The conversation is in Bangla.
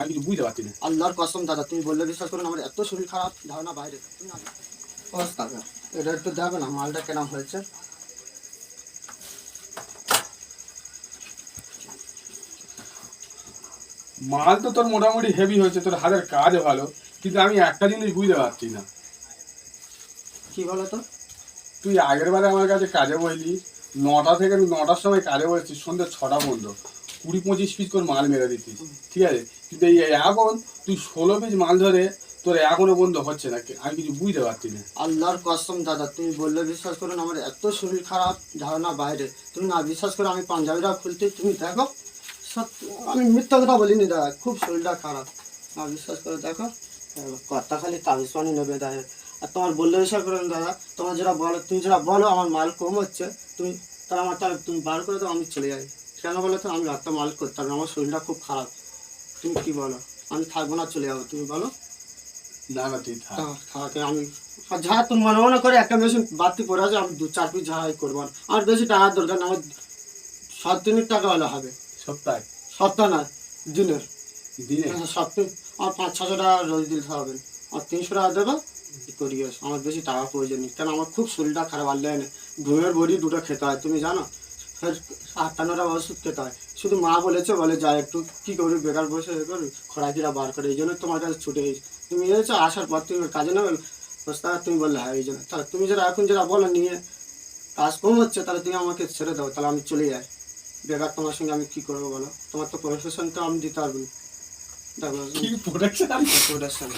আমি কিছু বুঝতে পারছি না। আল্লাহর কসম দাদা, তুমি বললে বিশ্বাস করুন, আমার এত শরীর খারাপ, ধারণা বাইরে। দাদা এটা একটু দেখো না, মালটা কেরম হয়েছে। মাল তো তোর মোটামুটি হেভি হয়েছে, তোর হাতের কাজ ভালো, কিন্তু আমি একটা জিনিস বুঝতে পারছি না। কি বলো তো? তুই আগের বারে আমার কাছে কাজে বসলি, 9টা থেকে আমি 9টার সময় কাজে বসেছি, সন্ধ্যে 6টা পর্যন্ত 20-25 পিস করে মাল মেরে দিতিস, ঠিক আছে? কিন্তু এই এখন তুই 16 পিস মাল ধরে তোর এখনো বন্ধ হচ্ছে না, আমি কিছু বুঝতে পারছি না। আল্লাহর কসম দাদা, তুমি বললে বিশ্বাস করুন, আমার এত শরীর খারাপ, ধারণা বাইরে। তুমি না বিশ্বাস করে আমি পাঞ্জাবিটা খুলতে, তুমি দেখো, সত্যি আমি মিথ্যা কথা বলিনি দাদা, খুব শরীরটা খারাপ। না বিশ্বাস করে দেখো, কথা খালি তাবিজ পানি নেবে দাদা। আর তোমার বললে বিশ্বাস করেন দাদা, তোমার যেটা বলো, তুমি যেটা বলো আমার মাল কম হচ্ছে, তুমি তাহলে আমার তাহলে তুমি বার করে দাও, আমি চলে যাই। কেন বলো তো? আমি রাতটা মাল করতে হবে, আমার শরীরটা খুব খারাপ। তুমি কি বলো? আমি থাকবো না, চলে যাবো, তুমি বলো। না না, তুই থাক। থাকে আমি আর যা তুমি মনে মনে করে একটা মেশিন বাড়তি পড়ে আছে, আমি 2-4 পিস ঝাড়াই করবো না। আমার বেশি টাকার দরকার না, আমার 7 দিনের টাকা হলে হবে। সপ্তাহে? সপ্তাহ না, দিনের। দিনে? সপ্তাহে আমার 500-600 টাকা রোজ দিতে হবে। আর 300 টাকা দেবো, করিয়ে আমার বেশি টাকা প্রয়োজন নেই, কারণ আমার খুব শরীরটা খারাপ। আনলে ঘুমের বড়ি 2টো খেতে হয়, তুমি জানো। ফের 8টা-9টা ওষুধ খেতে হয়। শুধু মা বলেছে, বলে যা একটু কী করবি, বেকার বসে করবি, খোরাকিরা বার করে, এই জন্য তোমার কাছে ছুটে গেছি। তুমি এসেছো, আসার পর তুমি কাজে নেবে প্রস্তাব, তুমি বললে হ্যাঁ, এই জন্য। তাহলে তুমি যেটা এখন যেটা বলো নিয়ে কাজ কম হচ্ছে, তাহলে তুমি আমাকে ছেড়ে দাও, তাহলে আমি চলে যাই। বেকার তোমার সঙ্গে আমি কী করবো বলো? তোমার তো প্রফেশন তো আমি দিতে পারবো না। দেখো কি প্রোটেকশন? প্রোডাকশন